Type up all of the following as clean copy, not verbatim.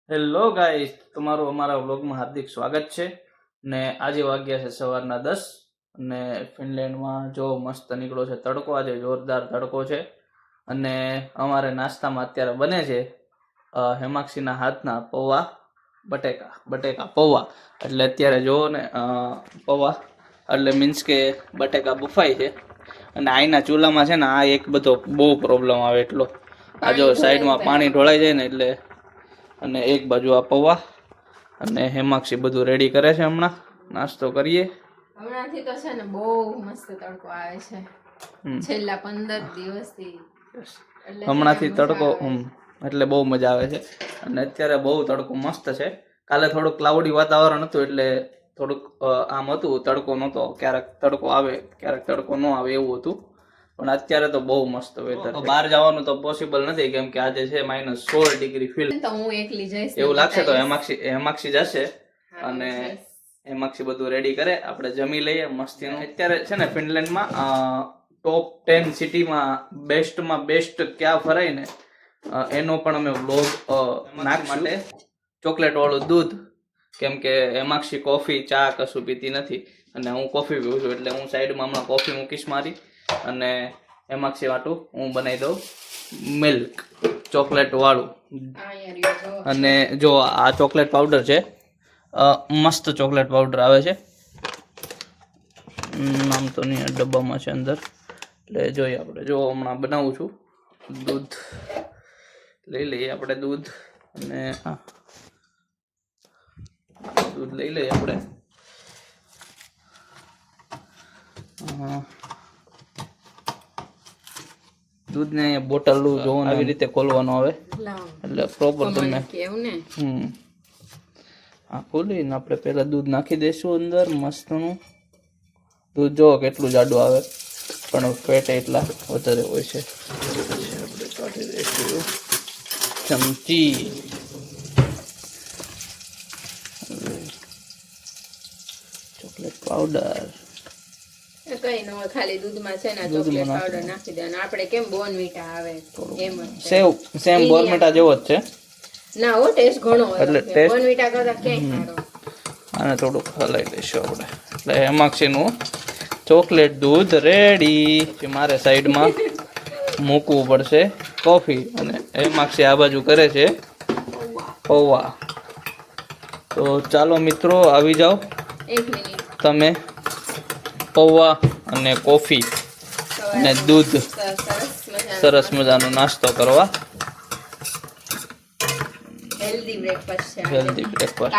Hello guys, તમારું અમારા વ્લોગમાં હાર્દિક સ્વાગત છે. ને આજે વાગ્યા છે સવારના 10 અને ફિનલેન્ડમાં જો મસ્ત નીકળો છે તડકો. આજે જોરદાર તડકો છે અને અમારે નાસ્તામાં અત્યારે બને છે હેમાક્ષીના હાથના પૌવા, બટેકા પૌવા. એટલે અત્યારે જોવો ને પૌવા એટલે મીન્સ કે બટેકા બફાઈ છે અને આઈના ચૂલામાં છે ને આ એક બધો બહુ પ્રોબ્લેમ આવે એટલો. આ જો સાઈડમાં પાણી ઢોળાઈ જાય ને એટલે. અને એક બાજુ આ પૌવા અને હેમાક્ષી બધું રેડી કરે છે. હમણાં નાસ્તો કરીએ. હમણાંથી તો છે ને બહુ મસ્ત તડકો આવે છે છેલ્લા 15 દિવસથી. હમણાંથી તડકો એટલે બહુ મજા આવે છે અને અત્યારે બહુ તડકો મસ્ત છે. કાલે થોડુંક ક્લાઉડી વાતાવરણ હતું એટલે થોડુંક આમ હતું, તડકો નહોતો. ક્યારેક તડકો આવે ક્યારેક તડકો ન આવે એવું હતું. પણ અત્યારે તો બહુ મસ્ત વેધર છે. બહાર જવાનું તો પોસિબલ નથી કેમ કે આજે છે -16 ડિગ્રી ફીલ. તો હું એકલી જઈશ એવું લાગશે તો હેમાક્ષી જશે અને હેમાક્ષી બધું રેડી કરે, આપણે જમી લઈએ મસ્તીનું. અત્યારે છે ને ફિનલેન્ડમાં ટોપ 10 સિટીમાં બેસ્ટમાં બેસ્ટ ક્યાં ફરાય ને એનો પણ અમે વ્લોગ નાખવા માટે ચોકલેટ વાળું દૂધ. કેમ કે હેમાક્ષી કોફી ચા કશું પીતી નથી અને હું કોફી પીવું છું એટલે હું સાઈડમાં હમણાં કોફી મૂકીશ મારી અને હેમાક્ષી વાટું હું બનાવી દઉં મિલ્ક ચોકલેટ વાળું. અને જો આ ચોકલેટ પાવડર છે, મસ્ત ચોકલેટ પાવડર આવે છે. નામ તો નહીં, ડબ્બામાં છે અંદર એટલે જોઈએ આપણે. જો હમણાં બનાવું છું, દૂધ લઈ લઈએ આપણે. દૂધ અને દૂધ લઈ લઈએ આપણે. દૂધને અહીંયા બોટલ જોવો આવી રીતે ખોલવાનું આવે એટલે પ્રોપર તમને હા ખોલીને આપણે પહેલા દૂધ નાખી દઈશું અંદર. મસ્તનું દૂધ જો કેટલું જાડું આવે પણ ફેટ એટલા વધારે હોય છે. આપણે કાઢી દઈશું ચમચી. ચોકલેટ પાવડર કઈ ન હોય, ખાલી દૂધમાં છે ને ચોકલેટ પાવડર નાખી દેવાનો. આપણે કેમ બોર્નવિટા આવે એમ જ સેમ બોર્નવિટા જેવો જ છે. ના હો, ટેસ્ટ ઘણો એટલે બોર્નવિટા કરતા ક્યાંય સારો. આને થોડુંક હલાવી દઈશું આપણે. એટલે હેમાક્ષીનું ચોકલેટ દૂધ રેડી. મારે સાઈડમાં મૂકવું પડશે કોફી અને હેમાક્ષી આ બાજુ કરે છે પૌવા. તો ચાલો મિત્રો આવી જાઓ તમે પૌવા અને કોફી અને દૂધ સરસ મજાનો નાસ્તો કરવા. હેલ્ધી બ્રેકફાસ્ટ છે. Healthy breakfast.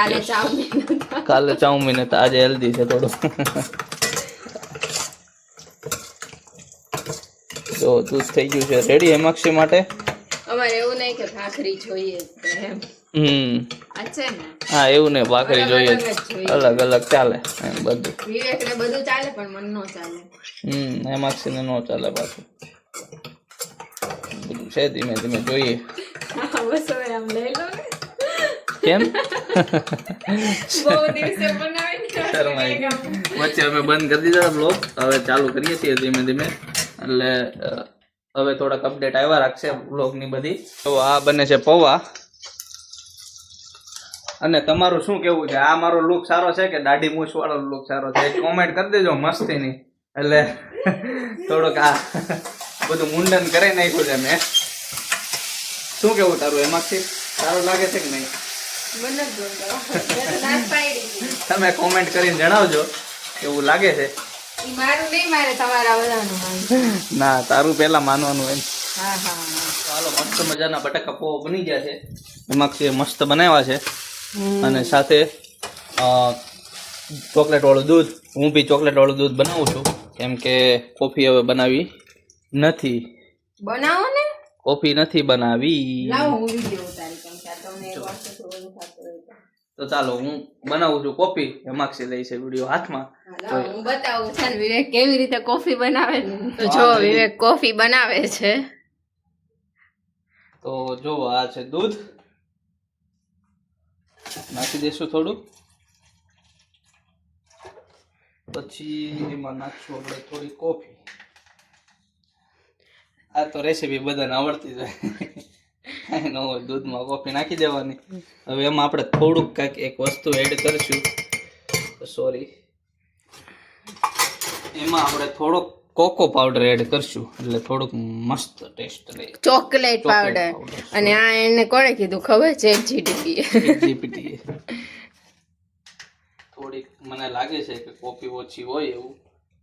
કાલે ચાઉમીન હતા, આજે હેલ્ધી છે થોડું. જો દૂધ થઈ ગયું છે રેડી હેમાક્ષી માટે. અમારે એવું નહીં કે ભાખરી જોઈએ એમ. હા એવું નહીં, ભાખરી જોઈએ, અલગ અલગ ચાલે એમ બધું. વિવેકને બધું ચાલે પણ મન નો ચાલે. હેમાક્ષીને નો ચાલે પાછું. બધું છે ધીમે ધીમે જોઈએ. કેમ વચ્ચે અમે બંધ કરી દીધા બ્લોગ, હવે ચાલુ કરીએ છીએ ધીમે ધીમે. એટલે હવે થોડાક અપડેટ આવ્યા રાખશે બ્લોગની બધી. તો આ બને છે પૌવા. અને તમારું શું કેવું છે? આ મારો લુક સારો છે કે દાઢી મૂછ વાળો લુક સારો છે? કોમેન્ટ કરી દેજો મસ્તીની. એટલે થોડુંક આ બધું મુંડન કરી નાખ્યું છે મેં. શું કેવું તારું એમાંથી? સારું લાગે છે કે નહીં? તમે કોમેન્ટ કરીને જણાવજો કેવું લાગે છે. મારું નહીં, મારે તમારા બધાનું. ના, તારું પહેલા માનવાનું એમ. હા. ચાલો, મસ્ત મજાના બટાકા પૌવા બની ગયા છે. એમાંથી મસ્ત બનાવ્યા છે અને સાથે ચોકલેટ વાળું દૂધ. હું બી ચોકલેટ વાળું દૂધ બનાવું છું કેમ કે કોફી હવે બનાવી નથી. બનાવો ને. કોફી નથી બનાવી. લાવો હું વિડિયો ઉતારી દઉં કે તમને WhatsApp પર બધું ખાતું હોય તો ચાલો હું બનાવું છું કોફી. હેમાક્ષી લઈ છે વિડિયો હાથમાં. હું બતાવું છે ને વિવેક કેવી રીતે કોફી બનાવે ને. તો જો વિવેક કોફી બનાવે છે. તો જો આ છે દૂધ, નાખી દઈશું થોડું. પછી એમાં નાખશું આપણે થોડી કોફી. આ તો રેસીપી બધાને આવડતી જ હોય. કાંઈ ન હોય, દૂધમાં કોફી નાખી દેવાની. હવે એમાં આપણે થોડુંક કાંઈક એક વસ્તુ એડ કરશું. સોરી, એમાં આપણે થોડોક કોકો પાવડર એડ કરશું એટલે થોડુંક મસ્ત ટેસ્ટ રહે. Chocolate powder. અને આ એને કોણે કીધું ખબર છે? જીપીટી. થોડીક મને લાગે છે કે કોફી ઓછી હોય એવું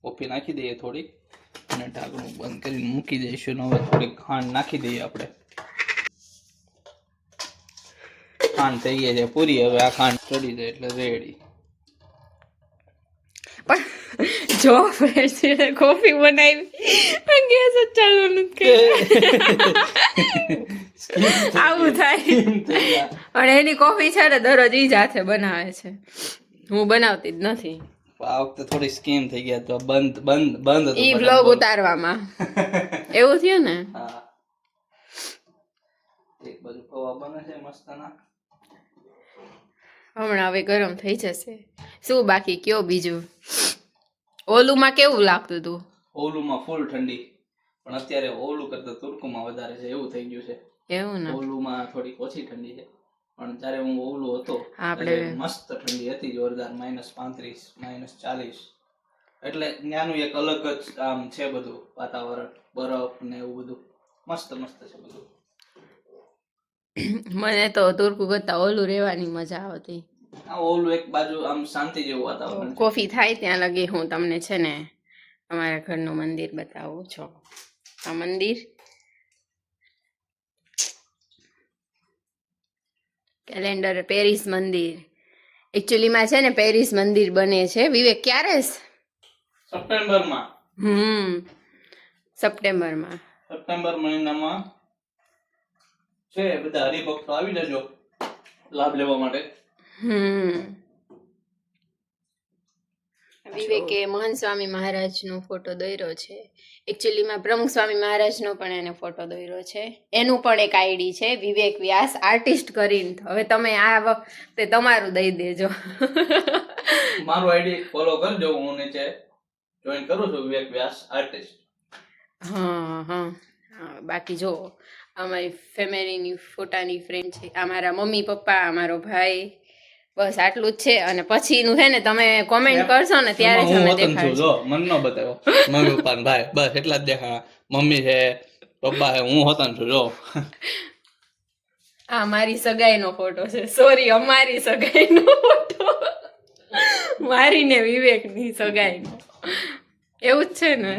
કોફી નાખી દઈએ થોડીક અને ઢાંકણું બંધ કરીને મૂકી દઈશું. હવે થોડીક ખાંડ નાખી દઈએ આપણે. ખાંડ થઈ ગઈ છે પૂરી. હવે આ ખાંડ ચડી જાય એટલે રેડી. પણ જો ફ્રેન્ડ્સ કોફી બનાવી ગેસ જ ચાલુ નથી આવું થાય. અને એની કોફી છે ને દરરોજ ઈ જ હાથે બનાવે છે, હું બનાવતી જ નથી. આ વખતે થોડી સ્કીમ થઈ ગયા તો બંધ બંધ બંધ ઈ બ્લોગ ઉતારવામાં એવું થયું ને. હા, એક બાજુ પૌવા બને છે મસ્તના. હમણાં હવે ગરમ થઈ જશે. શું બાકી કયો બીજું? ઓલુમાં કેવું લાગતું હતું? ઓલુમાં ફૂલ ઠંડી, પણ અત્યારે ઓલું કરતા તુર્કુમાં વધારે છે એવું થઈ ગયું છે. એવું ને? ઓલુમાં થોડીક ઓછી ઠંડી છે, પણ જ્યારે હું ઓલું હતો આપણે મસ્ત ઠંડી હતી, જોરદાર. -35 -40. એટલે ત્યાંનું એક અલગ જ આમ છે બધું વાતાવરણ, બરફ ને એવું બધું મસ્ત મસ્ત છે બધું. મને તો તુર્કુ કરતા ઓલું રહેવાની મજા આવતી. આ ઓલું એક બાજુ આમ શાંતિ જેવું વાતાવરણ છે. કોફી થાય ત્યાં લગી હું તમને છે ને અમારા ઘરનું મંદિર બતાવું છું. આ મંદિર કેલેન્ડર પેરિસ મંદિર એકચ્યુઅલીમાં છે ને પેરિસ મંદિર બને છે. વિવેક ક્યારે? સપ્ટેમ્બરમાં. સપ્ટેમ્બરમાં. સપ્ટેમ્બર મહિનામાં છે. બધા હરિભક્તો આવી જજો લાભ લેવા માટે. વિવેકે મહંત સ્વામી મહારાજનો ફોટો દોર્યો છે. એકચ્યુઅલીમાં પ્રમુખ સ્વામી મહારાજનો પણ એને ફોટો દોર્યો છે. એનું પણ એક આઈડી છે વિવેક વ્યાસ આર્ટિસ્ટ કરીને. હવે તમે આ વખતે તમારું દઈ દેજો. મારું આઈડી ફોલો કરજો, હું નીચે જોઈન કરું છું વિવેક વ્યાસ આર્ટિસ્ટ. હા. બાકી જો અમારી ફેમિલીની ફોટાની ફ્રેન્ડ છે, અમારા મમ્મી પપ્પા, અમારો ભાઈ, બસ આટલું જ છે. અને પછીનું છે ને તમે કોમેન્ટ કરશો ને ત્યારે જ અમે દેખાડશું. જો મન નો બતાવ્યો, મમ્મી પપ્પા ને ભાઈ, બસ એટલા જ દેખાણા. મમ્મી છે, પપ્પા છે, હું હોતન છું. જો આ મારી સગાઈનો ફોટો છે. સોરી, અમારી સગાઈનો ફોટો. મારી ને વિવેકની સગાઈનો. એવું જ છે ને.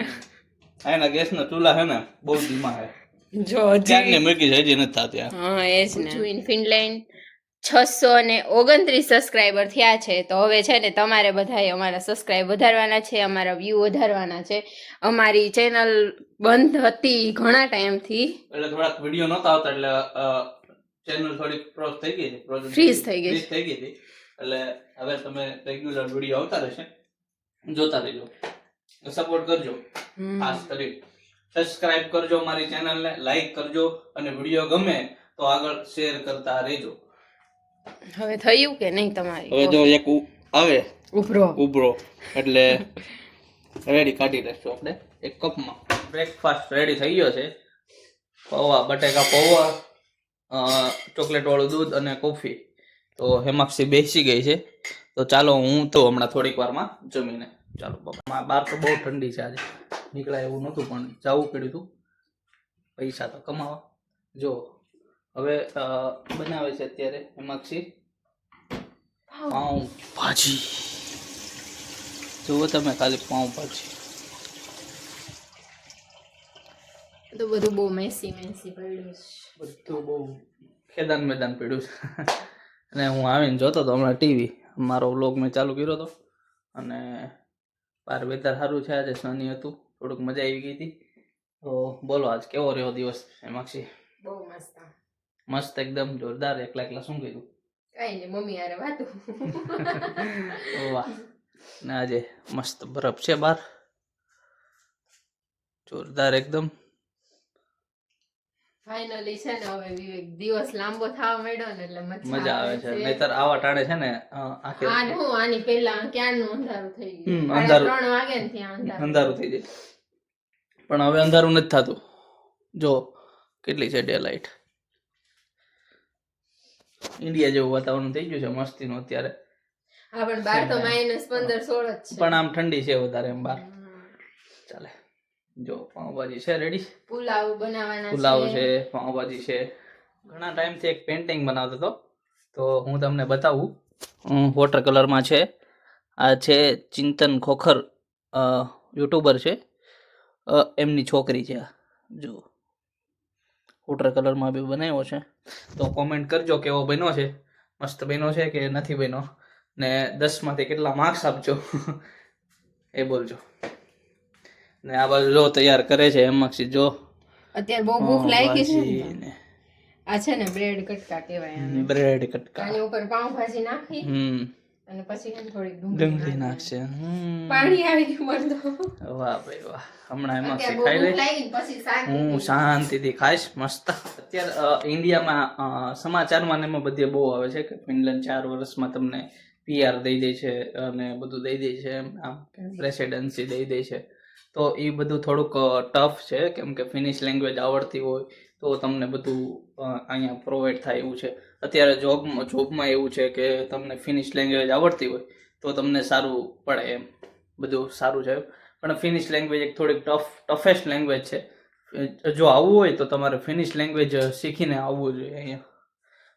એના ગેસના ચૂલા છે ને બહુ ધીમા છે. જો ત્યાંને મૂકી છે, હજી નથી થતી. હા એ જ ને. ઇન ફિનલેન્ડ 629 સબસ્ક્રાઈબર થયા છે. તો હવે છે ને તમારે બધાએ અમારા સબસ્ક્રાઈબ વધારવાના છે, અમારા વ્યૂ વધારવાના છે. અમારી ચેનલ બંધ હતી ઘણા ટાઈમથી, એટલે થોડાક વિડીયો નહોતા આવતા, એટલે ચેનલ થોડીક ફ્રીઝ થઈ ગઈ હતી. ફ્રીઝ થઈ ગઈ હતી. એટલે હવે તમે રેગ્યુલર વિડીયો આવતા રહેશે, જોતા રહેજો, સપોર્ટ કરજો. ખાસ કરી સબસ્ક્રાઇબ કરજો મારી ચેનલને, લાઈક કરજો, અને વિડીયો ગમે તો આગળ શેર કરતા રહેજો. હવે થયું કે નહીં તમારી? હવે જો એક આવે ઉભરો એટલે રેડી કાઢી લેશું આપણે એક કપમાં. બ્રેકફાસ્ટ રેડી થઈ ગયો છે. પૌવા, બટેકા પૌવા, ચોકલેટ વાળું દૂધ અને કોફી. તો હેમાક્ષી બેસી ગઈ છે. તો ચાલો હું તો હમણાં થોડીક વારમાં જમીને ચાલો. બાબા બહાર તો બહુ ઠંડી છે આજે, નીકળાય એવું નહોતું પણ જવું પડ્યું હતું પૈસા તો કમાવા. જો હવે બનાવે છે અત્યારે હેમાક્ષી પાઉં ભાજી. જુઓ તમે ખાલી પાઉં ભાજી. તો બધું બહુ મેસી પડ્યું છે, બધું બહુ ખેદાન મેદાન પડ્યું છે. અને હું આવીને જોતો હતો હમણાં ટીવી, મારો વ્લોગ મેં ચાલુ કર્યો હતો. અને બાર વેધર સારું છે, આજે શનિ હતું, થોડુંક મજા આવી ગઈ હતી. તો બોલો આજ કેવો રહ્યો દિવસ હેમાક્ષી? બહુ મસ્ત. મસ્ત એકદમ જોરદાર. એકલા શું કર્યું? કઈ નહીં, મમ્મી હારે વાતું. વાહ. ને આજે મસ્ત બરફ છે બહાર, જોરદાર એકદમ. ફાઇનલી છે ને હવે વિવેક દિવસ લાંબો થવા માંડ્યો ને એટલે મજા આવે છે. નહીતર આવા ટાણે છે ને આની પહેલા ક્યારનું અંધારું થઈ ગયું. 3 વાગે ને ત્યાં અંધારું થઈ જાય, પણ હવે અંધારું નથી થતું. જો કેટલી છે ડે લાઇટ. ઇન્ડિયા જેવું વાતાવરણ થઈ ગયું છે મસ્તીનું અત્યારે. હા પણ બાર તો -15-16 જ છે. પણ આમ ઠંડી છે વધારે એમ બહાર. ચાલે જો પાઉંભાજી છે રેડી, પુલાવ બનાવવાના પુલાવ છે, પાઉંભાજી છે. ઘણા ટાઈમથી એક પેઇન્ટિંગ બનાવતો હતો તો હું તમને બતાવું. વોટર કલરમાં છે. આ છે ચિંતન ખોખર, યુટ્યુબર છે. એમની છોકરી છે આ, જો વોટર કલરમાં બી બનાવ્યો છે. તો કોમેન્ટ કરજો કેવો બન્યો છે, મસ્ત બન્યો છે કે નથી બન્યો, ને 10 માંથી કેટલા માર્ક્સ આપજો એ બોલજો. ને આ બાજુ જો તૈયાર કરે છે હેમાંક્ષી, જો અત્યારે બહુ ભૂખ લાગી છે પાઉંભાજી ને આ છે ને બ્રેડ કટકા કહેવાય આને. બ્રેડ કટકા, આની ઉપર પાઉંભાજી નાખી અને પછી એને થોડીક ડુંગળી નાખશે. પાણી આવી ગયું મને તો. વાહ ભાઈ વાહ, હમણાં હેમાંક્ષી અત્યારે બહુ ખાઈ ભૂખ લે, લાગી ને પછી શાંતિ. હું શાંતિથી ખાઈશ મસ્ત. અત્યારે ઇન્ડિયામાં સમાચારમાં ને એમાં બધે બહુ આવે છે કે ફિનલેન્ડ 4 વર્ષમાં તમને PR દઈ દે છે અને બધું દઈ દે છે, આમ રેસિડેન્સી દઈ દે છે. તો એ બધું થોડુંક ટફ છે, કેમ કે ફિનિશ લેંગ્વેજ આવડતી હોય તો તમને બધું અહીંયા પ્રોવાઈડ થાય એવું છે. અત્યારે જોબમાં એવું છે કે તમને ફિનિશ લેંગ્વેજ આવડતી હોય તો તમને સારું પડે, એમ બધું સારું છે. પણ ફિનિશ લેંગ્વેજ એક થોડીક ટફેસ્ટ લેંગ્વેજ છે. જો આવવું હોય તો તમારે ફિનિશ લેંગ્વેજ શીખીને આવવું જોઈએ અહીંયા.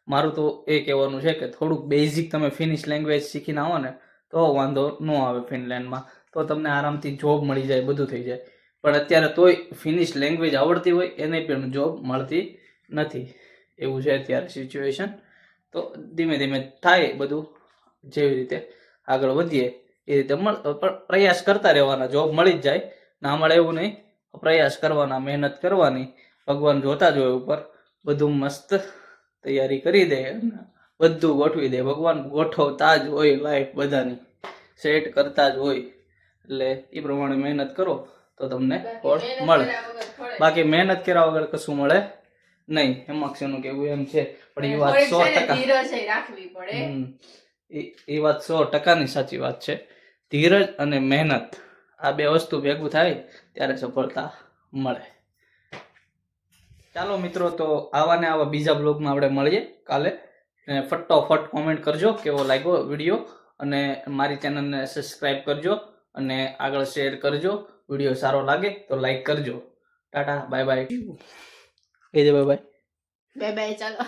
મારું તો એ કહેવાનું છે કે થોડુંક બેઝિક તમે ફિનિશ લેંગ્વેજ શીખીને આવો ને તો વાંધો ન આવે ફિનલેન્ડમાં, તો તમને આરામથી જોબ મળી જાય, બધું થઈ જાય. પણ અત્યારે તોય ફિનિશ લેંગ્વેજ આવડતી હોય એને પણ જોબ મળતી નથી, એવું છે અત્યારે સિચ્યુએશન. તો ધીમે ધીમે થાય બધું, જેવી રીતે આગળ વધીએ એ રીતે પ્રયાસ કરતા રહેવાના, જોબ મળી જ જાય. ના મળે એવું નહીં, પ્રયાસ કરવાના, મહેનત કરવાની, ભગવાન જોતા જ હોય ઉપર, બધું મસ્ત તૈયારી કરી દે, બધું ગોઠવી દે. ભગવાન ગોઠવતા જ હોય, લાઈફ બધાની સેટ કરતા જ હોય. એટલે એ પ્રમાણે મહેનત કરો તો તમને ફળ મળે. બાકી મહેનત કર્યા વગર કશું મળે નહીં, હેમાંક્ષીનું કેવું એમ છે. પણ એ વાત 100% રાખવી પડે. એ વાત 100%ની સાચી વાત છે. ધીરજ અને મહેનત આ બે વસ્તુ ભેગું થાય ત્યારે સફળતા મળે. ચાલો મિત્રો, તો આવા ને આવા બીજા બ્લોગમાં આપણે મળીએ કાલે. ફટાફટ કોમેન્ટ કરજો કેવો લાગ્યો વિડીયો, અને મારી ચેનલને સબસ્ક્રાઈબ કરજો અને આગળ શેર કરજો. વિડીયો સારો લાગે તો લાઈક કરજો. Tata, bye bye. Bye bye, ચાલો.